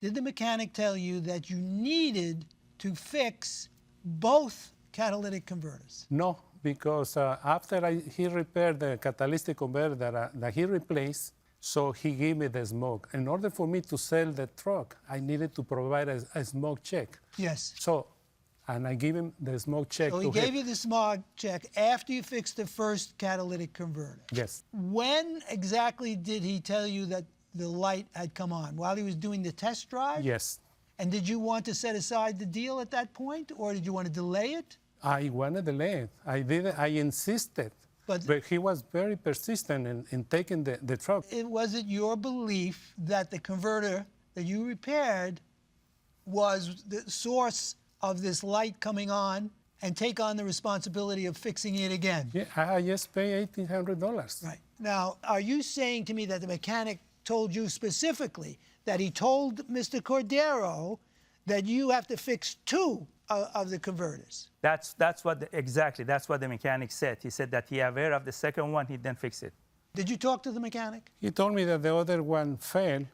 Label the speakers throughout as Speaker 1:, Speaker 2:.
Speaker 1: Did the mechanic tell you that you needed to fix both catalytic converters?
Speaker 2: No, because after he repaired the catalytic converter that he replaced, so he gave me the smog. In order for me to sell the truck, I needed to provide a smog check.
Speaker 1: Yes.
Speaker 2: So, and I gave him the smog check.
Speaker 1: So he gave you the smog check after you fixed the first catalytic converter.
Speaker 2: Yes.
Speaker 1: When exactly did he tell you that the light had come on? While he was doing the test drive?
Speaker 2: Yes.
Speaker 1: And did you want to set aside the deal at that point, or did you want to delay it?
Speaker 2: I wanted to delay it. I insisted. But he was very persistent in taking the truck.
Speaker 1: Was it your belief that the converter that you repaired was the source of this light coming on and take on the responsibility of fixing it again?
Speaker 2: Yeah, I just paid $1,800.
Speaker 1: Right. Now, are you saying to me that the mechanic told you specifically that he told Mr. Cordero that you have to fix two of the converters?
Speaker 3: That's what exactly. That's what the mechanic said. He said that he aware of the second one, he didn't fix it.
Speaker 1: Did you talk to the mechanic?
Speaker 2: He told me that the other one failed,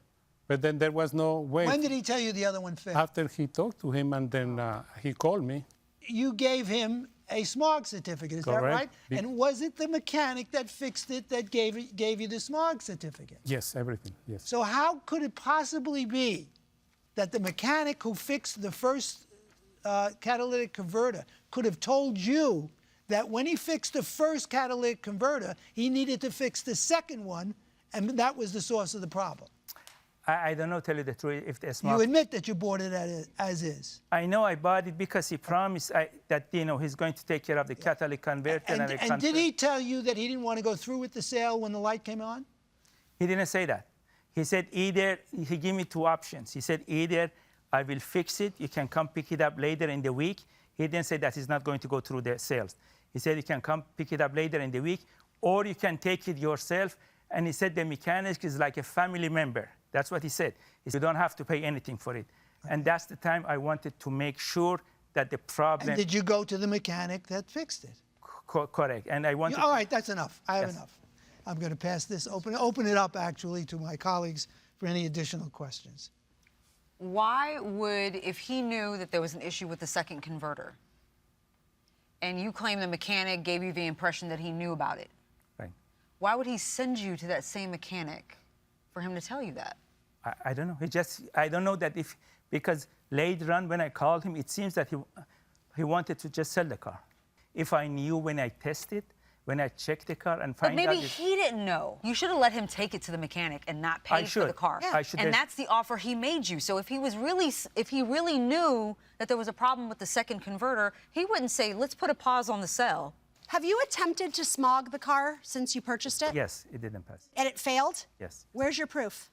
Speaker 2: but then there was no way.
Speaker 1: When did he tell you the other one failed?
Speaker 2: After he talked to him, and then he called me.
Speaker 1: You gave him a smog certificate, is
Speaker 2: Correct.
Speaker 1: that right? And was it the mechanic that fixed it that gave you the smog certificate?
Speaker 2: Yes, everything, yes.
Speaker 1: So how could it possibly be that the mechanic who fixed the first catalytic converter could have told you that when he fixed the first catalytic converter, he needed to fix the second one, and that was the source of the problem?
Speaker 3: I don't know, tell you the truth, if the smog...
Speaker 1: You admit that you bought it as is.
Speaker 3: I know I bought it because he promised that, you know, he's going to take care of the catalytic converter.
Speaker 1: And did he tell you that he didn't want to go through with the sale when the light came on?
Speaker 3: He didn't say that. He said either, he gave me two options. He said either I will fix it, you can come pick it up later in the week. He didn't say that he's not going to go through the sales. He said you can come pick it up later in the week, or you can take it yourself. And he said the mechanic is like a family member. That's what he said. He said you don't have to pay anything for it. And that's the time I wanted to make sure that the problem...
Speaker 1: And did you go to the mechanic that fixed it?
Speaker 3: Correct. And I wanted...
Speaker 1: All right, that's enough. I have enough. I'm going to pass this, open it up, actually, to my colleagues for any additional questions.
Speaker 4: Why would, if he knew that there was an issue with the second converter, and you claim the mechanic gave you the impression that he knew about it,
Speaker 3: right,
Speaker 4: why would he send you to that same mechanic for him to tell you that?
Speaker 3: I don't know. I don't know that if, because later on when I called him, it seems that he wanted to just sell the car. If I knew when I tested, when I checked the car and find out...
Speaker 4: But maybe he didn't know. You should have let him take it to the mechanic and not pay for the car.
Speaker 3: Yeah. I should.
Speaker 4: And that's the offer he made you. So if he really knew that there was a problem with the second converter, he wouldn't say, let's put a pause on the sale.
Speaker 5: Have you attempted to smog the car since you purchased it?
Speaker 3: Yes, it didn't pass.
Speaker 5: And it failed?
Speaker 3: Yes.
Speaker 5: Where's your proof?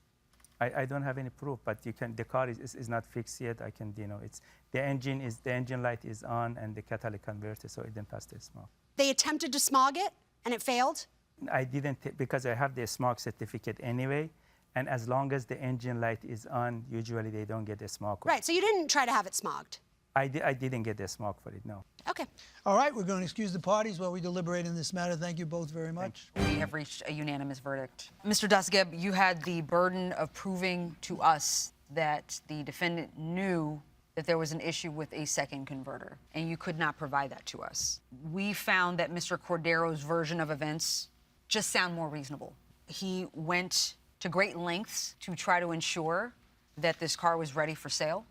Speaker 3: I don't have any proof, but you can. The car is not fixed yet. I can, you know, it's the engine light is on and the catalytic converter, so it didn't pass the smog.
Speaker 5: They attempted to smog it and it failed?
Speaker 3: I didn't, because I have the smog certificate anyway, and as long as the engine light is on, usually they don't get the smog.
Speaker 5: Right, so you didn't try to have it smogged?
Speaker 3: I didn't get the smog for it, no.
Speaker 5: Okay.
Speaker 1: All right, we're going to excuse the parties while we deliberate in this matter. Thank you both very much.
Speaker 4: We have reached a unanimous verdict. Mr. Dasgeb, you had the burden of proving to us that the defendant knew that there was an issue with a second converter, and you could not provide that to us. We found that Mr. Cordero's version of events just sound more reasonable. He went to great lengths to try to ensure that this car was ready for sale.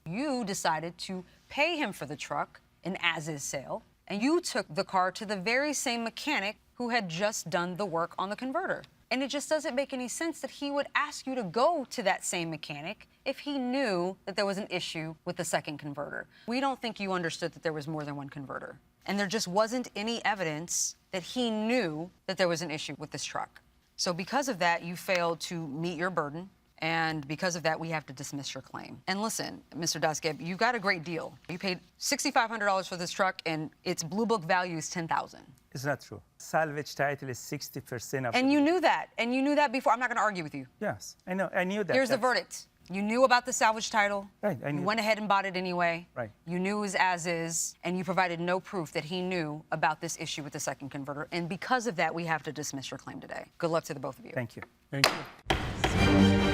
Speaker 4: You decided to pay him for the truck, an as-is sale, and you took the car to the very same mechanic who had just done the work on the converter. And it just doesn't make any sense that he would ask you to go to that same mechanic if he knew that there was an issue with the second converter. We don't think you understood that there was more than one converter. And there just wasn't any evidence that he knew that there was an issue with this truck. So because of that, you failed to meet your burden. And because of that, we have to dismiss your claim. And listen, Mr. Dasgeb, you got a great deal. You paid $6,500 for this truck, and its Blue Book value is $10,000.
Speaker 3: It's not true. Salvage title is 60% of...
Speaker 4: And you knew that. And you knew that before. I'm not going to argue with you.
Speaker 3: Yes, I know. I knew that.
Speaker 4: Here's the verdict. You knew about the salvage title.
Speaker 3: Right, I knew.
Speaker 4: You went ahead and bought it anyway.
Speaker 3: Right.
Speaker 4: You knew it was as is, and you provided no proof that he knew about this issue with the second converter. And because of that, we have to dismiss your claim today. Good luck to the both of you.
Speaker 3: Thank you.
Speaker 2: Thank you.